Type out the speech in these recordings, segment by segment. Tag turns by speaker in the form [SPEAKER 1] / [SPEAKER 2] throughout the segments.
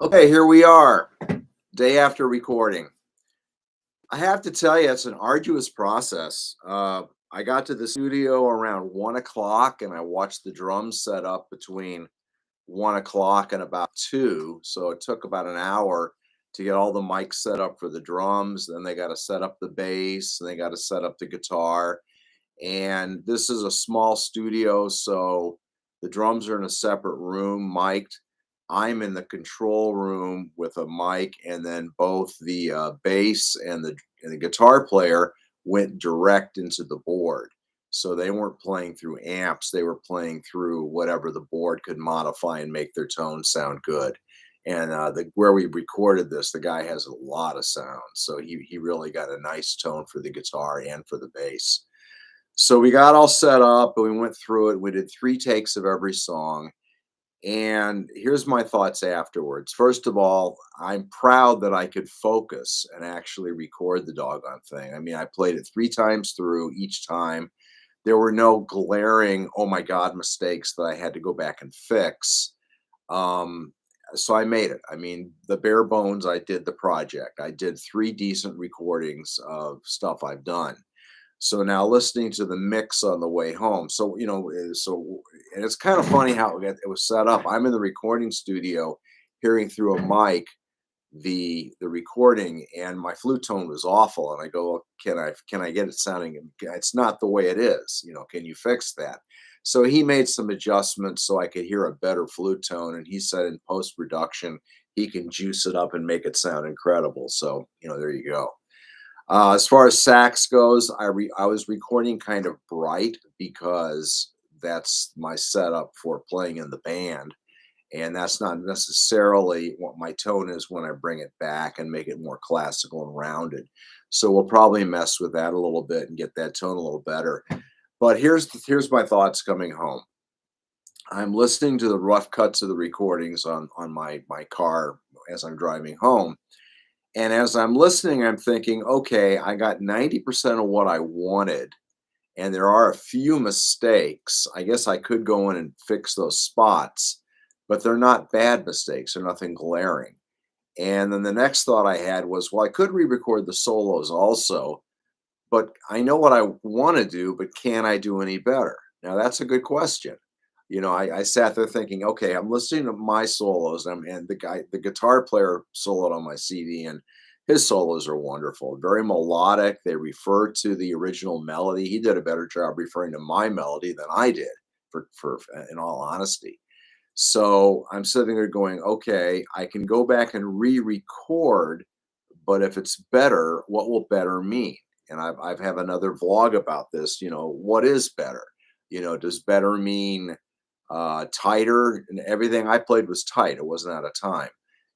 [SPEAKER 1] Okay, here we are, day after recording. I have to tell you, it's an arduous process. I got to the studio around 1 o'clock and I watched the drums set up between 1 o'clock and about 2. So it took about an hour to get all the mics set up for the drums. Then they got to set up the bass and they got to set up the guitar. And this is a small studio, so the drums are in a separate room, mic'd. I'm in the control room with a mic, and then both the bass and the guitar player went direct into the board. So they weren't playing through amps; they were playing through whatever the board could modify and make their tone sound good. And where we recorded this, the guy has a lot of sound, so he really got a nice tone for the guitar and for the bass. So we got all set up and we went through it. We did 3 takes of every song. And here's my thoughts afterwards. First of all, I'm proud that I could focus and actually record the doggone thing. I mean, I played it 3 times through each time. There were no glaring, oh my God, mistakes that I had to go back and fix. Um, so I made it. I mean, the bare bones, I did the project. I did 3 decent recordings of stuff I've done. So now listening to the mix on the way home. So, and it's kind of funny how it was set up. I'm in the recording studio hearing through a mic the recording, and my flute tone was awful. And I go, "Well, can I get it sounding, it's not the way it is, can you fix that?" So he made some adjustments so I could hear a better flute tone. And he said in post production, he can juice it up and make it sound incredible. So, there you go. As far as sax goes, I was recording kind of bright because that's my setup for playing in the band, and that's not necessarily what my tone is when I bring it back and make it more classical and rounded. So we'll probably mess with that a little bit and get that tone a little better. But here's my thoughts coming home. I'm listening to the rough cuts of the recordings on my car as I'm driving home, and as I'm listening, I'm thinking, okay, I got 90% of what I wanted, and there are a few mistakes. I guess I could go in and fix those spots, but they're not bad mistakes. They're nothing glaring. And then the next thought I had was, well, I could re record the solos also, but I know what I want to do, but can I do any better? Now, that's a good question. I sat there thinking, okay, I'm listening to my solos, and the guitar player soloed on my CD, and his solos are wonderful, very melodic. They refer to the original melody. He did a better job referring to my melody than I did, for in all honesty. So I'm sitting there going, okay, I can go back and re-record, but if it's better, what will better mean? And I've have another vlog about this. What is better? Does better mean tighter? And everything I played was tight. It wasn't out of time.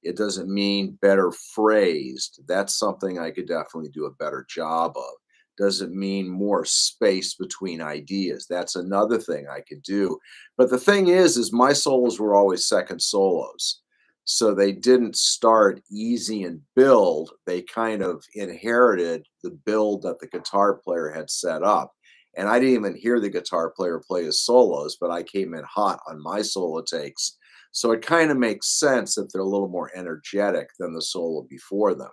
[SPEAKER 1] It doesn't mean better phrased. That's something I could definitely do a better job of. Does it mean more space between ideas? That's another thing I could do. But the thing is my solos were always second solos. So they didn't start easy and build. They kind of inherited the build that the guitar player had set up. And I didn't even hear the guitar player play his solos, but I came in hot on my solo takes. So it kind of makes sense that they're a little more energetic than the solo before them.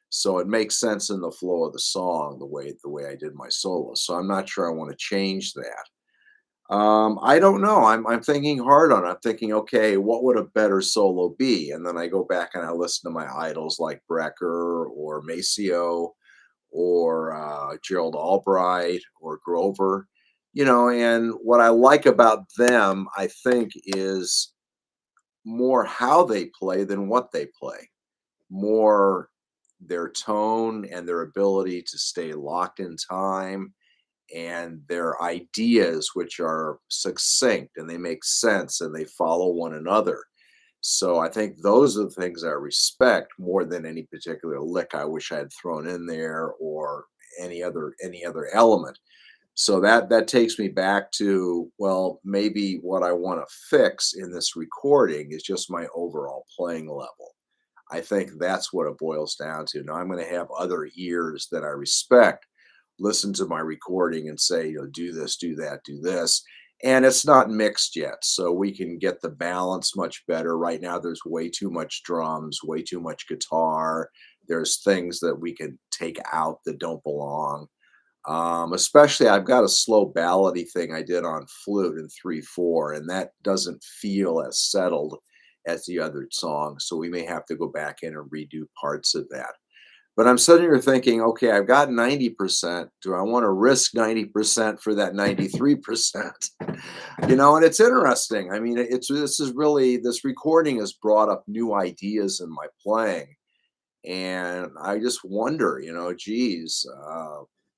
[SPEAKER 1] So it makes sense in the flow of the song, the way I did my solo. So I'm not sure I want to change that. I don't know. I'm thinking hard on it. I'm thinking, okay, what would a better solo be? And then I go back and I listen to my idols like Brecker or Maceo or Gerald Albright or Grover, and what I like about them, I think, is more how they play than what they play, more their tone and their ability to stay locked in time and their ideas, which are succinct and they make sense and they follow one another. So I think those are the things I respect more than any particular lick I wish I had thrown in there or any other element. So that takes me back to, well, maybe what I want to fix in this recording is just my overall playing level. I think that's what it boils down to. Now I'm going to have other ears that I respect listen to my recording and say, do this, do that, do this. and it's not mixed yet, so we can get the balance much better. Right now, there's way too much drums, way too much guitar. There's things that we can take out that don't belong. Especially, I've got a slow ballady thing I did on flute in 3/4, and that doesn't feel as settled as the other songs. So we may have to go back in and redo parts of that. But I'm sitting here thinking, okay, I've got 90%. Do I want to risk 90% for that 93%? And it's interesting. I mean, this recording has brought up new ideas in my playing. And I just wonder, geez,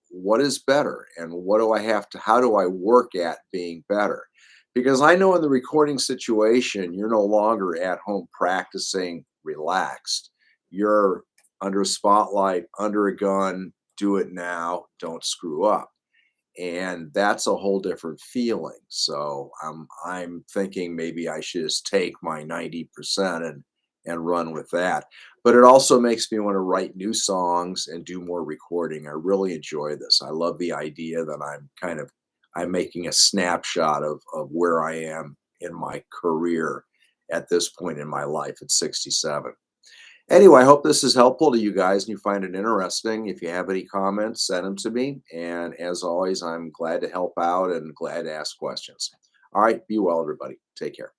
[SPEAKER 1] what is better? And how do I work at being better? Because I know in the recording situation, you're no longer at home practicing relaxed. You're under a spotlight, under a gun, do it now, don't screw up. And that's a whole different feeling. So I'm thinking maybe I should just take my 90% and run with that. But it also makes me want to write new songs and do more recording. I really enjoy this. I love the idea that I'm making a snapshot of where I am in my career at this point in my life at 67. Anyway, I hope this is helpful to you guys and you find it interesting. If you have any comments, send them to me. And as always, I'm glad to help out and glad to ask questions. All right, be well, everybody. Take care.